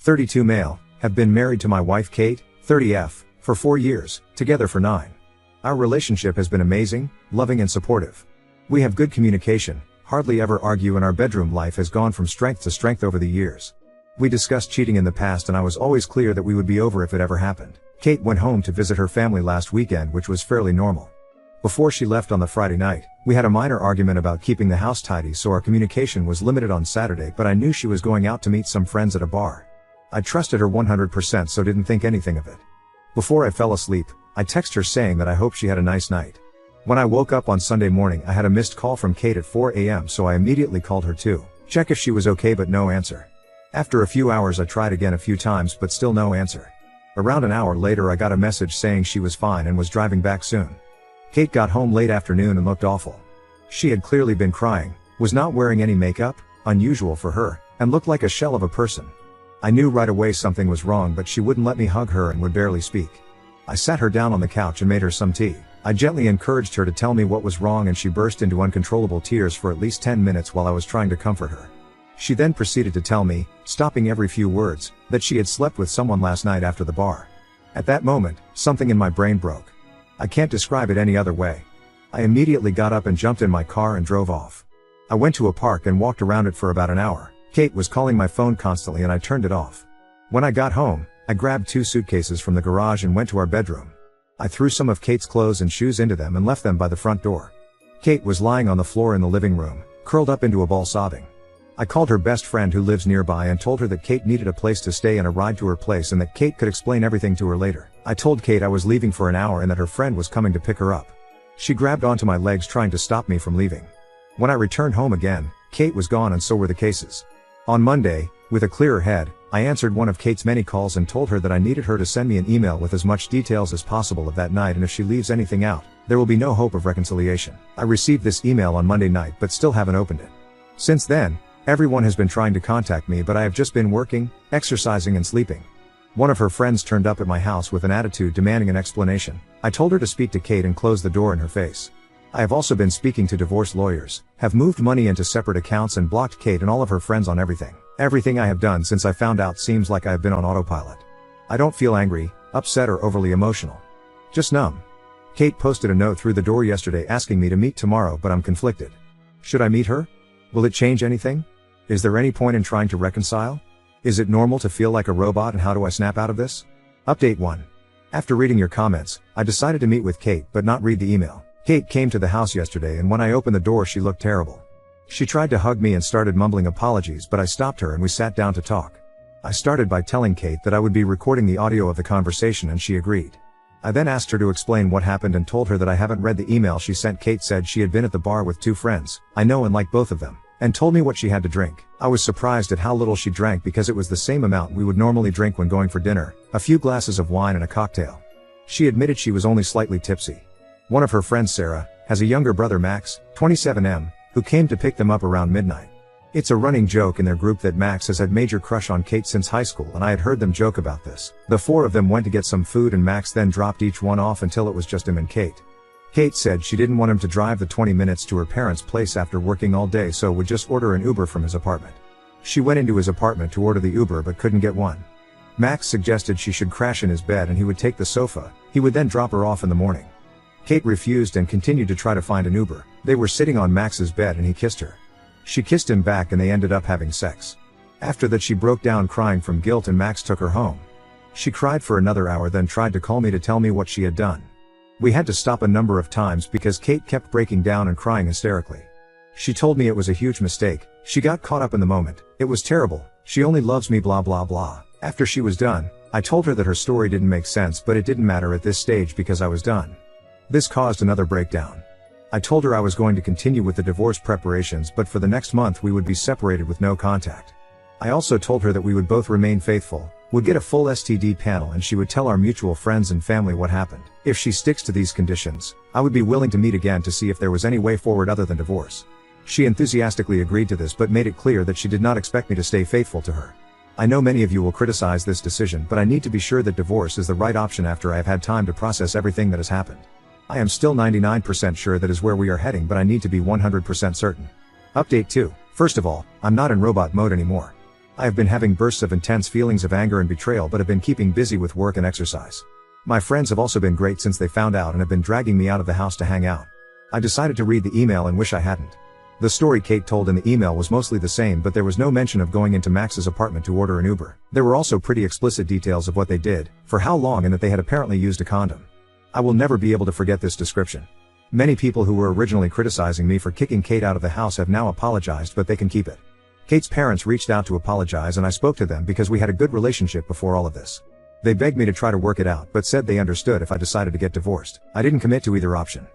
32 male, have been married to my wife Kate, 30F, for 4 years, together for 9. Our relationship has been amazing, loving and supportive. We have good communication, hardly ever argue, and our bedroom life has gone from strength to strength over the years. We discussed cheating in the past and I was always clear that we would be over if it ever happened. Kate went home to visit her family last weekend, which was fairly normal. Before she left on the Friday night, we had a minor argument about keeping the house tidy, so our communication was limited on Saturday, but I knew she was going out to meet some friends at a bar. I trusted her 100%, so didn't think anything of it. Before I fell asleep, I texted her saying that I hope she had a nice night. When I woke up on Sunday morning, I had a missed call from Kate at 4 a.m, so I immediately called her to check if she was okay, but no answer. After a few hours I tried again a few times, but still no answer. Around an hour later I got a message saying she was fine and was driving back soon. Kate got home late afternoon and looked awful. She had clearly been crying, was not wearing any makeup, unusual for her, and looked like a shell of a person. I knew right away something was wrong, but she wouldn't let me hug her and would barely speak. I sat her down on the couch and made her some tea. I gently encouraged her to tell me what was wrong, and she burst into uncontrollable tears for at least 10 minutes while I was trying to comfort her. She then proceeded to tell me, stopping every few words, that she had slept with someone last night after the bar. At that moment, something in my brain broke. I can't describe it any other way. I immediately got up and jumped in my car and drove off. I went to a park and walked around it for about an hour. Kate was calling my phone constantly and I turned it off. When I got home, I grabbed 2 suitcases from the garage and went to our bedroom. I threw some of Kate's clothes and shoes into them and left them by the front door. Kate was lying on the floor in the living room, curled up into a ball sobbing. I called her best friend who lives nearby and told her that Kate needed a place to stay and a ride to her place, and that Kate could explain everything to her later. I told Kate I was leaving for an hour and that her friend was coming to pick her up. She grabbed onto my legs trying to stop me from leaving. When I returned home again, Kate was gone and so were the cases. On Monday, with a clearer head, I answered one of Kate's many calls and told her that I needed her to send me an email with as much details as possible of that night, and if she leaves anything out, there will be no hope of reconciliation. I received this email on Monday night but still haven't opened it. Since then, everyone has been trying to contact me, but I have just been working, exercising and sleeping. One of her friends turned up at my house with an attitude demanding an explanation. I told her to speak to Kate and close the door in her face. I have also been speaking to divorce lawyers, have moved money into separate accounts and blocked Kate and all of her friends on everything. Everything I have done since I found out seems like I have been on autopilot. I don't feel angry, upset or overly emotional. Just numb. Kate posted a note through the door yesterday asking me to meet tomorrow, but I'm conflicted. Should I meet her? Will it change anything? Is there any point in trying to reconcile? Is it normal to feel like a robot, and how do I snap out of this? Update 1. After reading your comments, I decided to meet with Kate but not read the email. Kate came to the house yesterday and when I opened the door she looked terrible. She tried to hug me and started mumbling apologies, but I stopped her and we sat down to talk. I started by telling Kate that I would be recording the audio of the conversation and she agreed. I then asked her to explain what happened and told her that I haven't read the email she sent. Kate said she had been at the bar with 2 friends, I know and like both of them, and told me what she had to drink. I was surprised at how little she drank because it was the same amount we would normally drink when going for dinner, a few glasses of wine and a cocktail. She admitted she was only slightly tipsy. One of her friends, Sarah, has a younger brother, Max, 27M, who came to pick them up around midnight. It's a running joke in their group that Max has had major crush on Kate since high school, and I had heard them joke about this. The 4 of them went to get some food and Max then dropped each one off until it was just him and Kate. Kate said she didn't want him to drive the 20 minutes to her parents' place after working all day, so would just order an Uber from his apartment. She went into his apartment to order the Uber but couldn't get one. Max suggested she should crash in his bed and he would take the sofa. He would then drop her off in the morning. Kate refused and continued to try to find an Uber. They were sitting on Max's bed and he kissed her. She kissed him back and they ended up having sex. After that she broke down crying from guilt and Max took her home. She cried for another hour, then tried to call me to tell me what she had done. We had to stop a number of times because Kate kept breaking down and crying hysterically. She told me it was a huge mistake, she got caught up in the moment, it was terrible, she only loves me blah blah blah. After she was done, I told her that her story didn't make sense, but it didn't matter at this stage because I was done. This caused another breakdown. I told her I was going to continue with the divorce preparations, but for the next month we would be separated with no contact. I also told her that we would both remain faithful, would get a full STD panel, and she would tell our mutual friends and family what happened. If she sticks to these conditions, I would be willing to meet again to see if there was any way forward other than divorce. She enthusiastically agreed to this but made it clear that she did not expect me to stay faithful to her. I know many of you will criticize this decision, but I need to be sure that divorce is the right option after I have had time to process everything that has happened. I am still 99% sure that is where we are heading, but I need to be 100% certain. Update 2. First of all, I'm not in robot mode anymore. I have been having bursts of intense feelings of anger and betrayal but have been keeping busy with work and exercise. My friends have also been great since they found out and have been dragging me out of the house to hang out. I decided to read the email and wish I hadn't. The story Kate told in the email was mostly the same, but there was no mention of going into Max's apartment to order an Uber. There were also pretty explicit details of what they did, for how long, and that they had apparently used a condom. I will never be able to forget this description. Many people who were originally criticizing me for kicking Kate out of the house have now apologized, but they can keep it. Kate's parents reached out to apologize and I spoke to them because we had a good relationship before all of this. They begged me to try to work it out but said they understood if I decided to get divorced. I didn't commit to either option.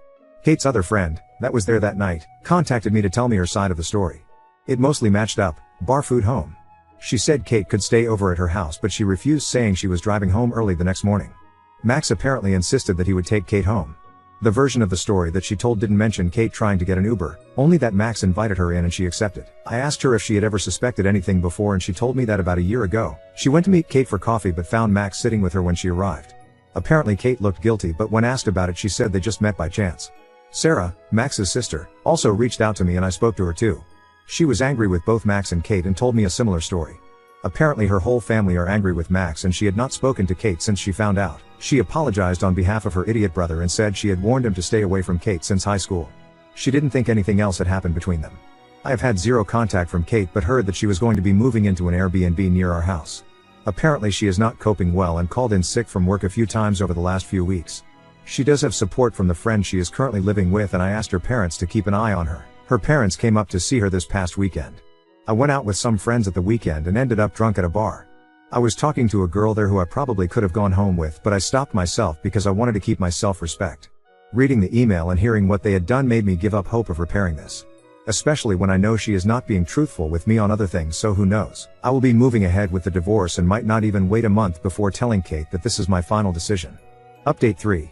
Kate's other friend, that was there that night, contacted me to tell me her side of the story. It mostly matched up, bar food home. She said Kate could stay over at her house but she refused, saying she was driving home early the next morning. Max apparently insisted that he would take Kate home. The version of the story that she told didn't mention Kate trying to get an Uber, only that Max invited her in and she accepted. I asked her if she had ever suspected anything before and she told me that about a year ago, she went to meet Kate for coffee but found Max sitting with her when she arrived. Apparently Kate looked guilty, but when asked about it she said they just met by chance. Sarah, Max's sister, also reached out to me and I spoke to her too. She was angry with both Max and Kate and told me a similar story. Apparently her whole family are angry with Max and she had not spoken to Kate since she found out. She apologized on behalf of her idiot brother and said she had warned him to stay away from Kate since high school. She didn't think anything else had happened between them. I have had zero contact from Kate but heard that she was going to be moving into an Airbnb near our house. Apparently she is not coping well and called in sick from work a few times over the last few weeks. She does have support from the friend she is currently living with and I asked her parents to keep an eye on her. Her parents came up to see her this past weekend. I went out with some friends at the weekend and ended up drunk at a bar. I was talking to a girl there who I probably could have gone home with, but I stopped myself because I wanted to keep my self-respect. Reading the email and hearing what they had done made me give up hope of repairing this. Especially when I know she is not being truthful with me on other things, so who knows. I will be moving ahead with the divorce and might not even wait a month before telling Kate that this is my final decision. Update 3.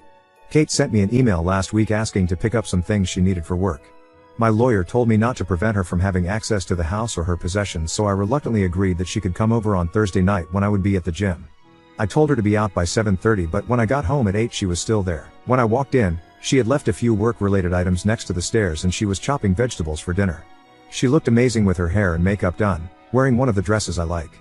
Kate sent me an email last week asking to pick up some things she needed for work. My lawyer told me not to prevent her from having access to the house or her possessions, so I reluctantly agreed that she could come over on Thursday night when I would be at the gym. I told her to be out by 7:30, but when I got home at 8 she was still there. When I walked in, she had left a few work-related items next to the stairs and she was chopping vegetables for dinner. She looked amazing with her hair and makeup done, wearing one of the dresses I like.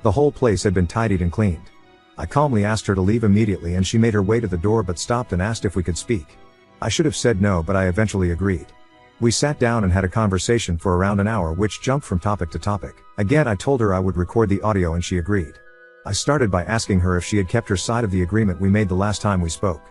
The whole place had been tidied and cleaned. I calmly asked her to leave immediately and she made her way to the door but stopped and asked if we could speak. I should have said no, but I eventually agreed. We sat down and had a conversation for around an hour which jumped from topic to topic. Again I told her I would record the audio and she agreed. I started by asking her if she had kept her side of the agreement we made the last time we spoke.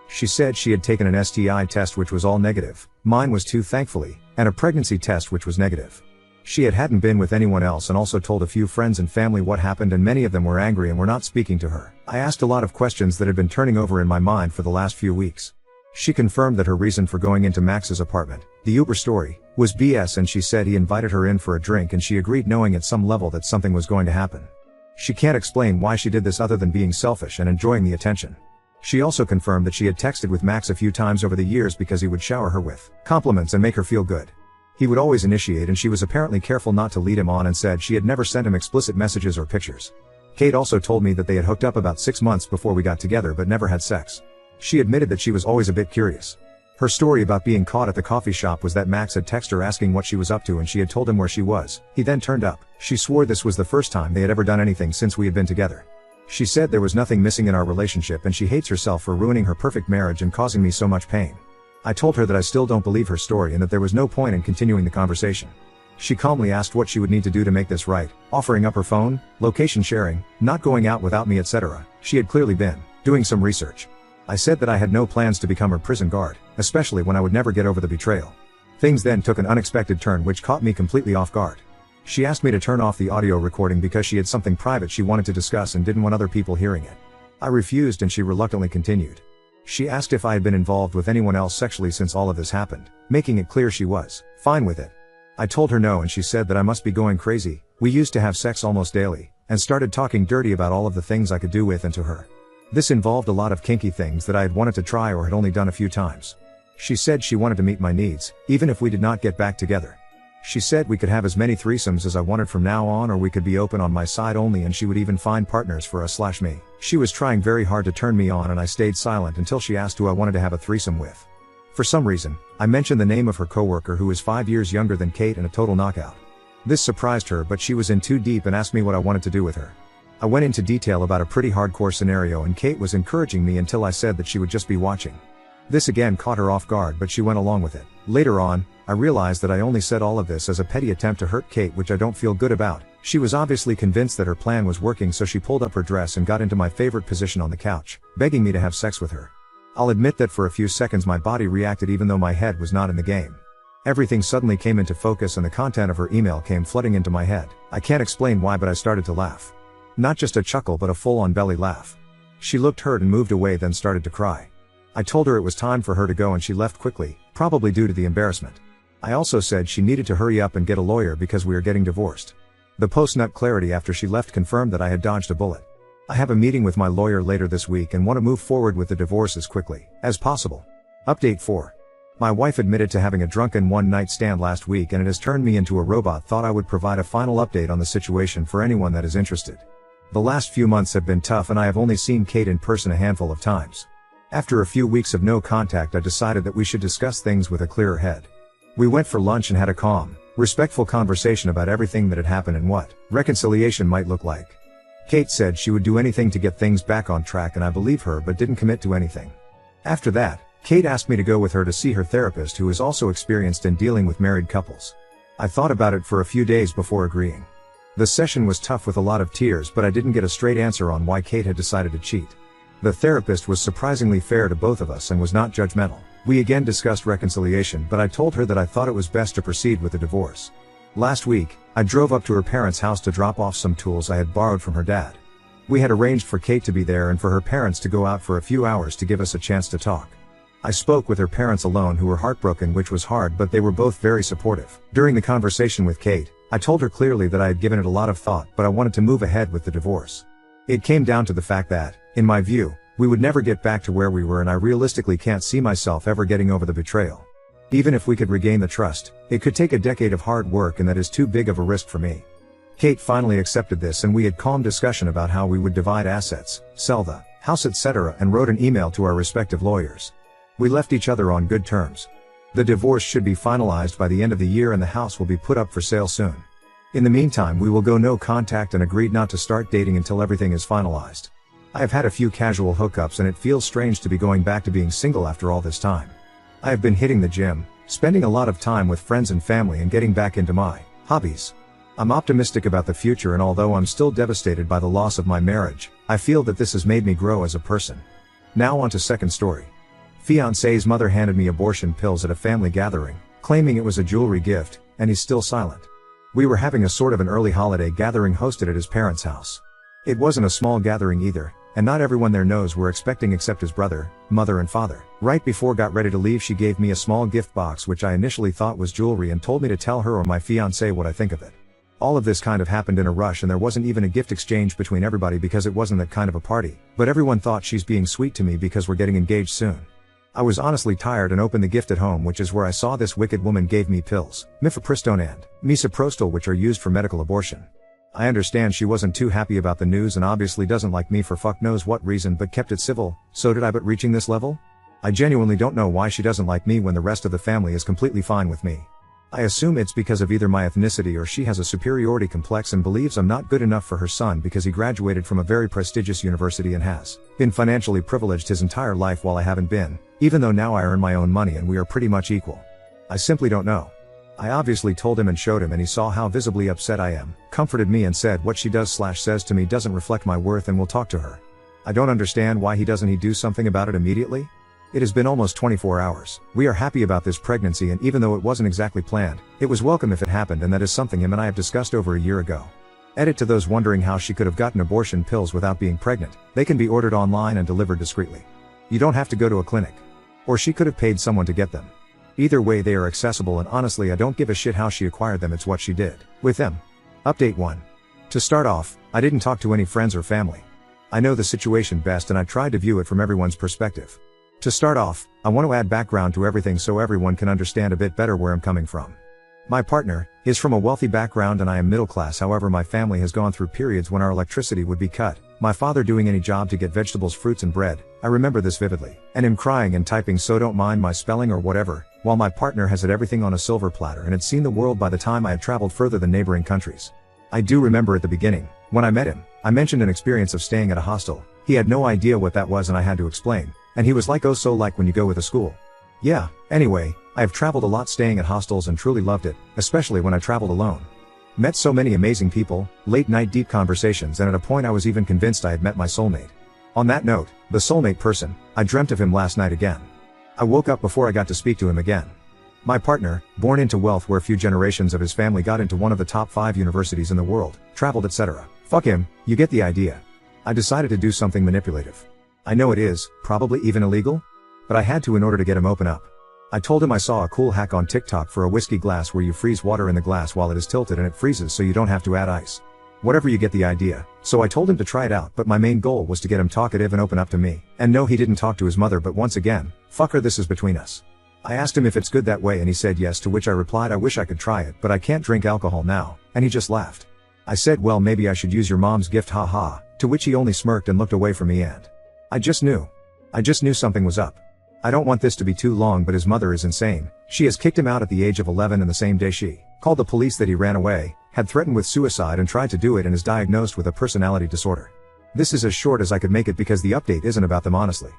She said she had taken an STI test which was all negative, mine was too thankfully, and a pregnancy test which was negative. She hadn't been with anyone else and also told a few friends and family what happened and many of them were angry and were not speaking to her. I asked a lot of questions that had been turning over in my mind for the last few weeks. She confirmed that her reason for going into Max's apartment, the Uber story, was BS and she said he invited her in for a drink and she agreed knowing at some level that something was going to happen. She can't explain why she did this other than being selfish and enjoying the attention. She also confirmed that she had texted with Max a few times over the years because he would shower her with compliments and make her feel good. He would always initiate and she was apparently careful not to lead him on and said she had never sent him explicit messages or pictures. Kate also told me that they had hooked up about 6 months before we got together but never had sex. She admitted that she was always a bit curious. Her story about being caught at the coffee shop was that Max had texted her asking what she was up to and she had told him where she was. He then turned up. She swore this was the first time they had ever done anything since we had been together. She said there was nothing missing in our relationship and she hates herself for ruining her perfect marriage and causing me so much pain. I told her that I still don't believe her story and that there was no point in continuing the conversation. She calmly asked what she would need to do to make this right, offering up her phone, location sharing, not going out without me, etc. She had clearly been doing some research. I said that I had no plans to become her prison guard, especially when I would never get over the betrayal. Things then took an unexpected turn which caught me completely off guard. She asked me to turn off the audio recording because she had something private she wanted to discuss and didn't want other people hearing it. I refused and she reluctantly continued. She asked if I had been involved with anyone else sexually since all of this happened, making it clear she was fine with it. I told her no and she said that I must be going crazy. We used to have sex almost daily, and started talking dirty about all of the things I could do with and to her. This involved a lot of kinky things that I had wanted to try or had only done a few times. She said she wanted to meet my needs, even if we did not get back together. She said we could have as many threesomes as I wanted from now on, or we could be open on my side only, and she would even find partners for us/me. She was trying very hard to turn me on and I stayed silent until she asked who I wanted to have a threesome with. For some reason, I mentioned the name of her coworker who is 5 years younger than Kate and a total knockout. This surprised her, but she was in too deep and asked me what I wanted to do with her. I went into detail about a pretty hardcore scenario and Kate was encouraging me until I said that she would just be watching. This again caught her off guard, but she went along with it. Later on, I realized that I only said all of this as a petty attempt to hurt Kate, which I don't feel good about. She was obviously convinced that her plan was working, so she pulled up her dress and got into my favorite position on the couch, begging me to have sex with her. I'll admit that for a few seconds my body reacted even though my head was not in the game. Everything suddenly came into focus and the content of her email came flooding into my head. I can't explain why, but I started to laugh. Not just a chuckle, but a full-on belly laugh. She looked hurt and moved away, then started to cry. I told her it was time for her to go and she left quickly, probably due to the embarrassment. I also said she needed to hurry up and get a lawyer because we are getting divorced. The post-nut clarity after she left confirmed that I had dodged a bullet. I have a meeting with my lawyer later this week and want to move forward with the divorce as quickly as possible. Update 4. My wife admitted to having a drunken one-night stand last week and it has turned me into a robot. Thought I would provide a final update on the situation for anyone that is interested. The last few months have been tough and I have only seen Kate in person a handful of times. After a few weeks of no contact, I decided that we should discuss things with a clearer head. We went for lunch and had a calm, respectful conversation about everything that had happened and what reconciliation might look like. Kate said she would do anything to get things back on track and I believe her, but didn't commit to anything. After that, Kate asked me to go with her to see her therapist, who is also experienced in dealing with married couples. I thought about it for a few days before agreeing. The session was tough with a lot of tears, but I didn't get a straight answer on why Kate had decided to cheat. The therapist was surprisingly fair to both of us and was not judgmental. We again discussed reconciliation, but I told her that I thought it was best to proceed with the divorce. Last week, I drove up to her parents' house to drop off some tools I had borrowed from her dad. We had arranged for Kate to be there and for her parents to go out for a few hours to give us a chance to talk. I spoke with her parents alone, who were heartbroken, which was hard, but they were both very supportive. During the conversation with Kate, I told her clearly that I had given it a lot of thought, but I wanted to move ahead with the divorce. It came down to the fact that, in my view, we would never get back to where we were and I realistically can't see myself ever getting over the betrayal. Even if we could regain the trust, it could take a decade of hard work and that is too big of a risk for me. Kate finally accepted this and we had calm discussion about how we would divide assets, sell the house, etc., and wrote an email to our respective lawyers. We left each other on good terms. The divorce should be finalized by the end of the year and the house will be put up for sale soon. In the meantime, we will go no contact and agreed not to start dating until everything is finalized. I have had a few casual hookups and it feels strange to be going back to being single after all this time. I have been hitting the gym, spending a lot of time with friends and family and getting back into my hobbies. I'm optimistic about the future, and although I'm still devastated by the loss of my marriage, I feel that this has made me grow as a person. Now on to second story. Fiancé's mother handed me abortion pills at a family gathering, claiming it was a jewelry gift, and he's still silent. We were having a sort of an early holiday gathering hosted at his parents' house. It wasn't a small gathering either, and not everyone there knows we're expecting except his brother, mother and father. Right before got ready to leave, she gave me a small gift box which I initially thought was jewelry and told me to tell her or my fiancé what I think of it. All of this kind of happened in a rush and there wasn't even a gift exchange between everybody because it wasn't that kind of a party, but everyone thought she's being sweet to me because we're getting engaged soon. I was honestly tired and opened the gift at home, which is where I saw this wicked woman gave me pills, mifepristone and misoprostol, which are used for medical abortion. I understand she wasn't too happy about the news and obviously doesn't like me for fuck knows what reason, but kept it civil. So did I, but reaching this level? I genuinely don't know why she doesn't like me when the rest of the family is completely fine with me. I assume it's because of either my ethnicity or she has a superiority complex and believes I'm not good enough for her son because he graduated from a very prestigious university and has been financially privileged his entire life while I haven't been, even though now I earn my own money and we are pretty much equal. I simply don't know. I obviously told him and showed him and he saw how visibly upset I am, comforted me and said what she does/says to me doesn't reflect my worth and will talk to her. I don't understand why he do something about it immediately? It has been almost 24 hours. We are happy about this pregnancy and even though it wasn't exactly planned, it was welcome if it happened, and that is something him and I have discussed over a year ago. Edit to those wondering how she could have gotten abortion pills without being pregnant. They can be ordered online and delivered discreetly. You don't have to go to a clinic. Or she could have paid someone to get them. Either way, they are accessible and honestly I don't give a shit how she acquired them, it's what she did with them. Update 1. To start off, I didn't talk to any friends or family. I know the situation best and I tried to view it from everyone's perspective. To start off, I want to add background to everything so everyone can understand a bit better where I'm coming from. My partner is from a wealthy background and I am middle class, however my family has gone through periods when our electricity would be cut, my father doing any job to get vegetables, fruits and bread. I remember this vividly. And him crying and typing, so don't mind my spelling or whatever. while my partner has had everything on a silver platter and had seen the world by the time I had traveled further than neighboring countries. I do remember at the beginning, when I met him, I mentioned an experience of staying at a hostel. He had no idea what that was and I had to explain, and he was like, oh, so like when you go with a school. Yeah, anyway, I have traveled a lot staying at hostels and truly loved it, especially when I traveled alone. Met so many amazing people, late night deep conversations, and at a point I was even convinced I had met my soulmate. On that note, the soulmate person, I dreamt of him last night again. I woke up before I got to speak to him again. My partner, born into wealth where few generations of his family got into one of the top 5 universities in the world, traveled etc. Fuck him, you get the idea. I decided to do something manipulative. I know it is, probably even illegal, but I had to in order to get him open up. I told him I saw a cool hack on TikTok for a whiskey glass where you freeze water in the glass while it is tilted and it freezes so you don't have to add ice. Whatever, you get the idea. So I told him to try it out, but my main goal was to get him talkative and open up to me. And no, he didn't talk to his mother, but once again, fucker, this is between us. I asked him if it's good that way and he said yes, to which I replied I wish I could try it, but I can't drink alcohol now, and he just laughed. I said, well, maybe I should use your mom's gift, haha, to which he only smirked and looked away from me, and I just knew something was up. I don't want this to be too long, but his mother is insane. She has kicked him out at the age of 11 and the same day she called the police that he ran away, had threatened with suicide and tried to do it, and is diagnosed with a personality disorder. This is as short as I could make it because the update isn't about them honestly.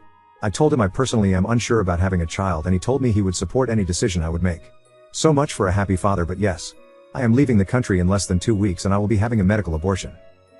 I told him I personally am unsure about having a child and he told me he would support any decision I would make. So much for a happy father, but yes. I am leaving the country in less than 2 weeks and I will be having a medical abortion.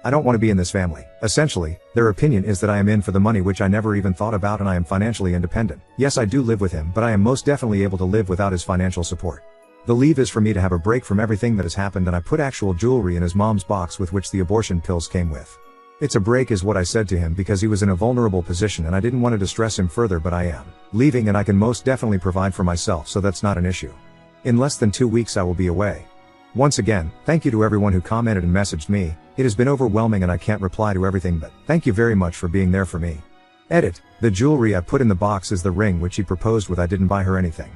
I don't want to be in this family. Essentially, their opinion is that I am in for the money, which I never even thought about, and I am financially independent. Yes, I do live with him, but I am most definitely able to live without his financial support. The leave is for me to have a break from everything that has happened, and I put actual jewelry in his mom's box with which the abortion pills came with. It's a break is what I said to him because he was in a vulnerable position and I didn't want to distress him further, but I am leaving and I can most definitely provide for myself, so that's not an issue. In less than 2 weeks I will be away. Once again, thank you to everyone who commented and messaged me. It has been overwhelming and I can't reply to everything, but thank you very much for being there for me. Edit. The jewelry I put in the box is the ring which he proposed with. I didn't buy her anything.